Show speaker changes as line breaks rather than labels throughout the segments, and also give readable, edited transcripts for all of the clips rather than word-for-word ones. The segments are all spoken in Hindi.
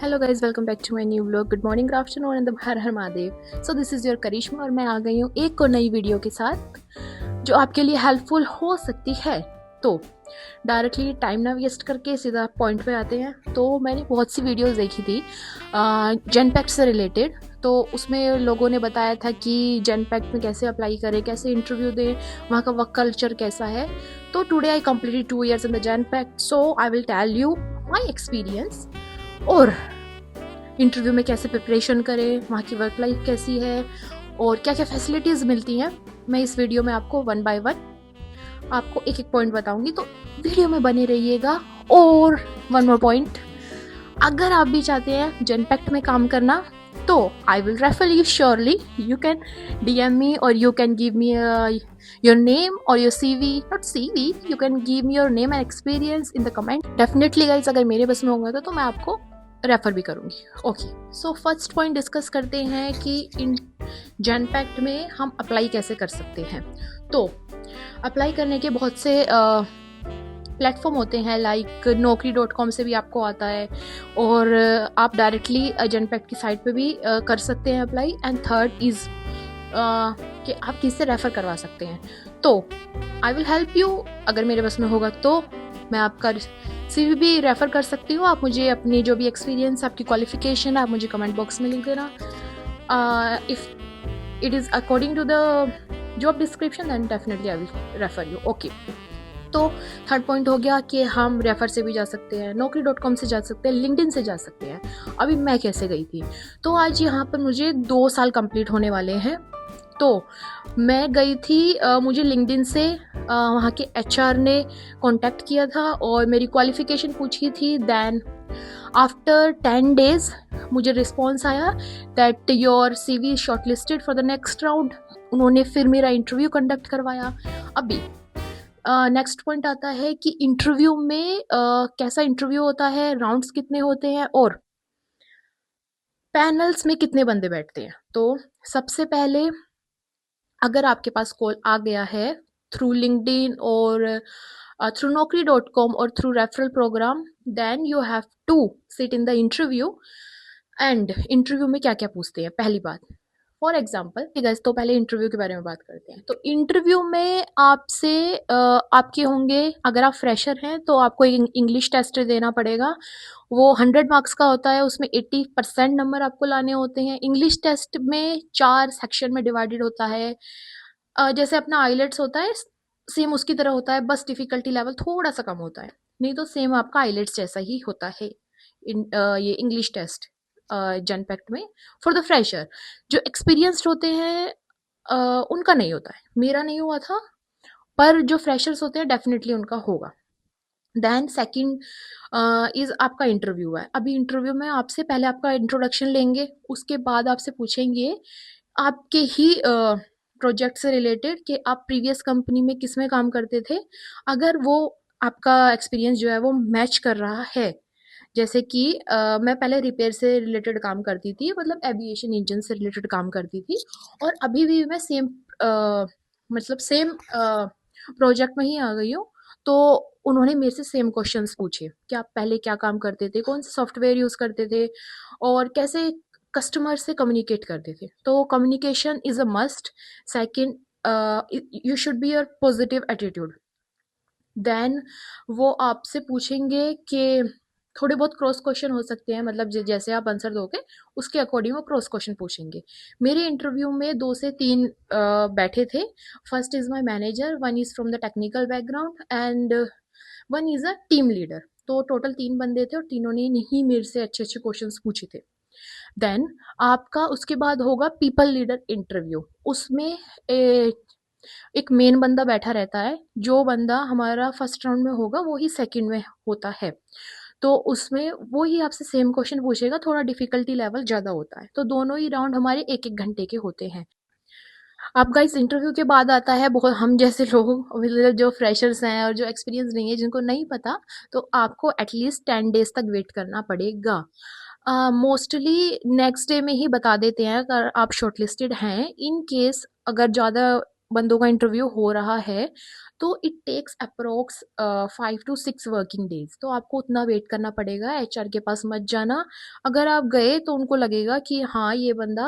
Hello guys, welcome back to my new vlog. Good morning, good afternoon and Har Har Mahadev. So this is your Karishma और मैं आ गई हूँ एक और नई वीडियो के साथ जो आपके लिए हेल्पफुल हो सकती है। तो डायरेक्टली टाइम ना वेस्ट करके सीधा पॉइंट पे आते हैं। तो मैंने बहुत सी वीडियोस देखी थी जेनपैक्ट से रिलेटेड। तो उसमें लोगों ने बताया था कि जेनपैक्ट में कैसे अप्लाई करें, कैसे इंटरव्यू दें, वहाँ का वर्क कल्चर कैसा है। तो today I completed 2 years in the Genpact, so I will tell you my experience और इंटरव्यू में कैसे प्रिपरेशन करें, वहाँ की वर्क लाइफ कैसी है और क्या क्या फैसिलिटीज़ मिलती हैं। मैं इस वीडियो में आपको वन बाय वन आपको एक एक पॉइंट बताऊंगी, तो वीडियो में बने रहिएगा। और वन मोर पॉइंट, अगर आप भी चाहते हैं जेनपैक्ट में काम करना तो I will refer you surely. You can DM me और you can give me your name और your CV, not CV, you can give me your name and experience in the comment. Definitely guys, अगर मेरे बस में होगा तो मैं आपको रेफर भी करूंगी। Okay, so first point discuss करते हैं कि इन जेनपैक्ट में हम अप्लाई कैसे कर सकते हैं। तो अप्लाई करने के बहुत से प्लेटफॉर्म होते हैं, लाइक naukri.com से भी आपको आता है और आप डायरेक्टली जेनपैक्ट की साइट पे भी कर सकते हैं अप्लाई। एंड थर्ड इज़ कि आप किससे रेफ़र करवा सकते हैं। तो आई विल हेल्प यू, अगर मेरे बस में होगा तो मैं आपका CV भी रेफ़र कर सकती हूँ। आप मुझे अपनी जो भी एक्सपीरियंस, आपकी क्वालिफिकेशन आप मुझे कमेंट बॉक्स में लिख देना। If it is according to the job description then definitely I will refer you. Okay, तो थर्ड पॉइंट हो गया कि हम रेफर से भी जा सकते हैं, naukri.com से जा सकते हैं, लिंक्डइन से जा सकते हैं। अभी मैं कैसे गई थी, तो आज यहाँ पर मुझे 2 साल कंप्लीट होने वाले हैं। तो मैं गई थी, मुझे लिंक्डइन से वहाँ के HR ने कांटेक्ट किया था और मेरी क्वालिफिकेशन पूछी थी। देन आफ्टर 10 days मुझे रिस्पॉन्स आया that your CV shortlisted for the next round. उन्होंने फिर मेरा इंटरव्यू कंडक्ट करवाया। अभी नेक्स्ट पॉइंट आता है कि इंटरव्यू में कैसा इंटरव्यू होता है, राउंड्स कितने होते हैं और पैनल्स में कितने बंदे बैठते हैं। तो सबसे पहले, अगर आपके पास कॉल आ गया है थ्रू लिंक्डइन और थ्रू naukri.com और through referral program, then you have to sit in the interview. And interview में क्या क्या पूछते हैं, पहली बात, फॉर एग्जाम्पल गाइस, तो पहले इंटरव्यू के बारे में बात करते हैं। तो इंटरव्यू में आपसे आपके होंगे, अगर आप फ्रेशर हैं तो आपको इंग्लिश टेस्ट देना पड़ेगा। वो 100 मार्क्स का होता है, उसमें 80% नंबर आपको लाने होते हैं। इंग्लिश टेस्ट में 4 सेक्शन में डिवाइडेड होता है। जैसे अपना आइलेट्स होता है, सेम उसकी तरह होता है, बस डिफिकल्टी लेवल थोड़ा सा कम होता है, नहीं तो सेम आपका आइलेट्स जैसा ही होता है ये इंग्लिश टेस्ट जेनपैक्ट में। फॉर द फ्रेशर, जो एक्सपीरियंस्ड होते हैं उनका नहीं होता है, मेरा नहीं हुआ था, पर जो फ्रेशर्स होते हैं डेफिनेटली उनका होगा। देन सेकंड इज आपका इंटरव्यू है। अभी इंटरव्यू में आपसे पहले आपका इंट्रोडक्शन लेंगे, उसके बाद आपसे पूछेंगे आपके ही प्रोजेक्ट से रिलेटेड कि आप प्रीवियस कंपनी में किस में काम करते थे। अगर वो आपका एक्सपीरियंस जो है वो मैच कर रहा है, जैसे कि मैं पहले रिपेयर से रिलेटेड काम करती थी, मतलब एविएशन इंजन से रिलेटेड काम करती थी, और अभी भी मैं सेम मतलब सेम प्रोजेक्ट में ही आ गई हूँ। तो उन्होंने मेरे से सेम क्वेश्चंस पूछे कि आप पहले क्या काम करते थे, कौन से सॉफ्टवेयर यूज़ करते थे और कैसे कस्टमर से कम्युनिकेट करते थे। तो communication is a must. Second, you should be your positive attitude. Then वो आपसे पूछेंगे कि थोड़े बहुत क्रॉस क्वेश्चन हो सकते हैं, मतलब जैसे आप आंसर दोगे उसके अकॉर्डिंग वो क्रॉस क्वेश्चन पूछेंगे। मेरे इंटरव्यू में 2 से 3 बैठे थे। First is my manager, one is from the technical background and one is a team leader. तो टोटल 3 बंदे थे और तीनों ने ही मेरे से अच्छे अच्छे क्वेश्चन पूछे थे। देन आपका उसके बाद होगा पीपल लीडर इंटरव्यू। उसमें एक मेन बंदा बैठा रहता है, जो बंदा हमारा फर्स्ट राउंड में होगा वो ही सेकंड में होता है। तो उसमें वो ही आपसे सेम क्वेश्चन पूछेगा, थोड़ा डिफिकल्टी लेवल ज़्यादा होता है। तो दोनों ही राउंड हमारे 1-1 घंटे के होते हैं। अब गाइस, इंटरव्यू के बाद आता है बहुत हम जैसे लोग, मतलब जो फ्रेशर्स हैं और जो एक्सपीरियंस नहीं है, जिनको नहीं पता, तो आपको एटलीस्ट 10 डेज तक वेट करना पड़ेगा। मोस्टली नेक्स्ट डे में ही बता देते हैं अगर आप शॉर्टलिस्टेड हैं। इन केस अगर ज़्यादा बंदों का इंटरव्यू हो रहा है तो it takes approx 5 to 6 working days. तो आपको उतना वेट करना पड़ेगा, एचआर के पास मत जाना। अगर आप गए तो उनको लगेगा कि हाँ ये बंदा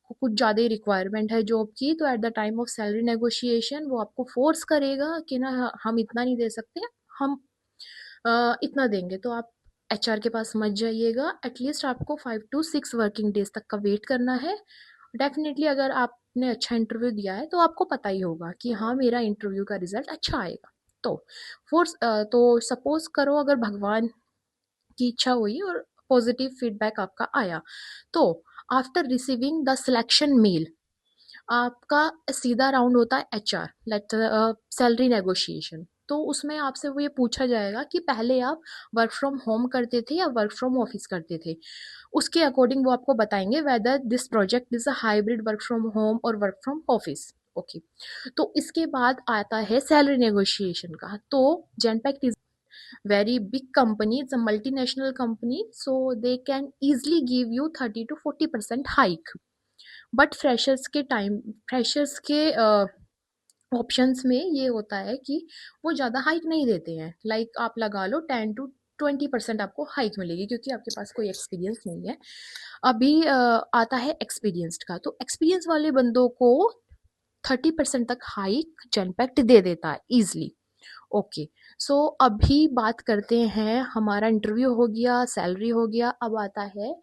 को कुछ ज़्यादा ही रिक्वायरमेंट है जॉब की, तो at the time of salary negotiation वो आपको फोर्स करेगा कि ना हम इतना नहीं दे सकते, हम इतना देंगे। तो आप एचआर के पास मत जाइएगा, एटलीस्ट आपको 5 to 6 वर्किंग डेज तक का वेट करना है। डेफिनेटली अगर आपने अच्छा इंटरव्यू दिया है तो आपको पता ही होगा कि हाँ मेरा इंटरव्यू का रिजल्ट अच्छा आएगा। तो फोर्स तो सपोज करो अगर भगवान की इच्छा हुई और पॉजिटिव फीडबैक आपका आया, तो after receiving the selection mail आपका सीधा राउंड होता है एचआर लेटर सैलरी नेगोशिएशन। तो उसमें आपसे वो ये पूछा जाएगा कि पहले आप वर्क फ्रॉम होम करते थे या वर्क फ्रॉम ऑफिस करते थे। उसके अकॉर्डिंग वो आपको बताएंगे whether this project is a hybrid work from home और वर्क फ्रॉम ऑफिस। ओके, तो इसके बाद आता है सैलरी नेगोशिएशन का। तो Genpact is very big company, it's a multinational company, so they can easily give you 30 to 40% hike। But freshers के ऑप्शंस में ये होता है कि वो ज़्यादा हाइक नहीं देते हैं। लाइक आप लगा लो 10 to 20% आपको हाइक मिलेगी क्योंकि आपके पास कोई एक्सपीरियंस नहीं है। अभी आता है एक्सपीरियंस्ड का। तो एक्सपीरियंस वाले बंदों को 30% तक हाइक जेनपैक्ट दे देता है ईजिली। ओके, सो अभी बात करते हैं, हमारा इंटरव्यू हो गया, सैलरी हो गया, अब आता है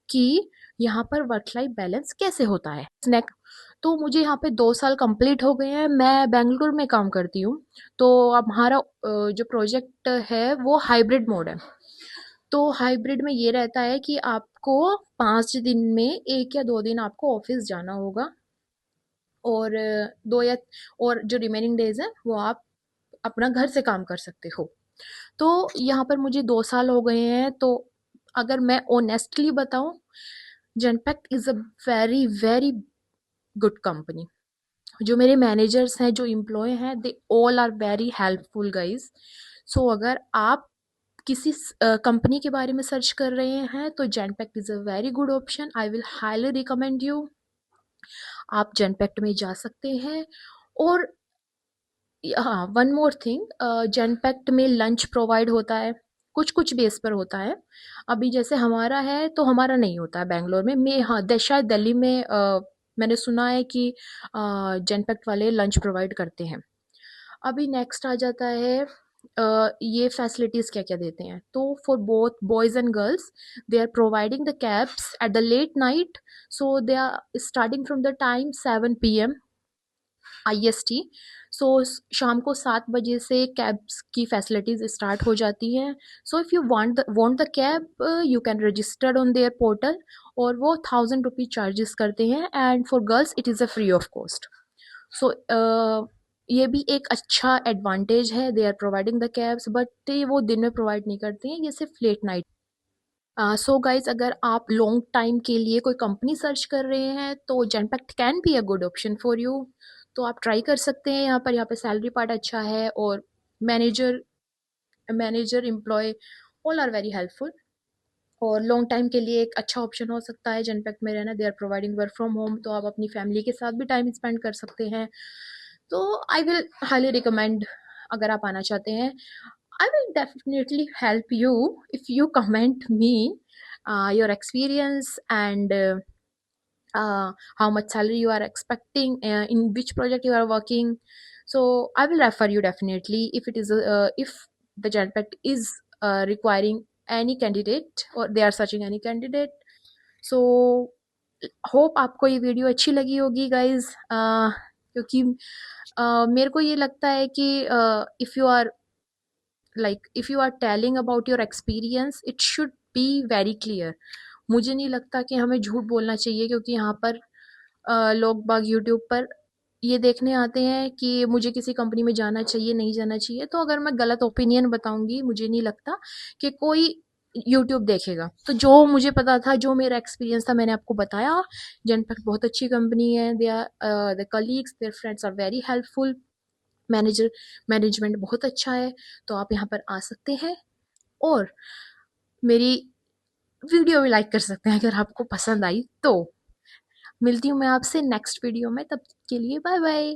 कि यहाँ पर वर्क लाइफ बैलेंस कैसे होता है। तो मुझे यहाँ पे 2 साल कंप्लीट हो गए हैं, मैं बेंगलुरु में काम करती हूँ। तो अब हमारा जो प्रोजेक्ट है वो हाइब्रिड मोड है। तो हाइब्रिड में ये रहता है कि आपको 5 दिन में 1 या 2 दिन आपको ऑफिस जाना होगा, और दो या और जो रिमेनिंग डेज है वो आप अपना घर से काम कर सकते हो। तो यहाँ पर मुझे 2 साल हो गए हैं। तो अगर मैं ऑनेस्टली बताऊं, Genpact is a very very good company. जो मेरे मैनेजर्स हैं, जो एम्प्लॉय हैं, they all are very helpful guys. So अगर आप किसी कंपनी के बारे में सर्च कर रहे हैं तो Genpact is a very good option, I will highly recommend you. आप जेनपैक्ट में जा सकते हैं। और हाँ, वन मोर थिंग, जेनपैक्ट में लंच प्रोवाइड होता है, कुछ कुछ बेस पर होता है। अभी जैसे हमारा है तो हमारा नहीं होता है बेंगलोर में। मैं हाँ शायद दिल्ली में मैंने सुना है कि जेनपैक्ट वाले लंच प्रोवाइड करते हैं। अभी नेक्स्ट आ जाता है ये फैसिलिटीज़ क्या क्या देते हैं। तो for both boys and girls they are providing the cabs at the late night. So they are starting from the time 7 PM IST। सो शाम को 7 बजे से कैब्स की फैसिलिटीज़ स्टार्ट हो जाती हैं। So if you want the cab, you can registered on their portal, और वो 1000 रुपीज़ चार्जेस करते हैं, and for girls it is a free of cost. So ये भी एक अच्छा एडवांटेज है, they are providing the cabs, but वो दिन में प्रोवाइड नहीं करते हैं, ये सिर्फ लेट नाइट। सो गाइज, अगर आप लॉन्ग टाइम के लिए कोई कंपनी सर्च कर रहे हैं तो Genpact can be a good option for you. तो आप ट्राई कर सकते हैं। यहाँ पे सैलरी पार्ट अच्छा है, और manager manager employ all are very helpful. और लॉन्ग टाइम के लिए एक अच्छा ऑप्शन हो सकता है जेनपैक्ट में रहना। They are providing work from home, तो आप अपनी फैमिली के साथ भी टाइम स्पेंड कर सकते हैं। तो आई विल हाईली रिकमेंड, अगर आप आना चाहते हैं। I will definitely help you if you comment me your experience, and how much salary you are expecting, in which project you are working. So I will refer you definitely if the Genpact is requiring any candidate, or they are searching any candidate. So hope आपको ये वीडियो अच्छी लगी होगी गाइज, क्योंकि मेरे को ये लगता है कि if you are if you are telling about your experience, it should be very clear। मुझे नहीं लगता कि हमें झूठ बोलना चाहिए, क्योंकि यहाँ पर लोग बाग यूट्यूब पर ये देखने आते हैं कि मुझे किसी कंपनी में जाना चाहिए नहीं जाना चाहिए। तो अगर मैं गलत ओपिनियन बताऊंगी, मुझे नहीं लगता कि कोई यूट्यूब देखेगा। तो जो मुझे पता था, जो मेरा एक्सपीरियंस था, मैंने आपको बताया। जेनपैक्ट बहुत अच्छी कंपनी है, they are the colleagues, their friends are very helpful, management बहुत अच्छा है। तो आप यहाँ पर आ सकते हैं, और मेरी वीडियो भी लाइक कर सकते हैं अगर आपको पसंद आई तो। मिलती हूँ मैं आपसे नेक्स्ट वीडियो में, तब के लिए बाय बाय।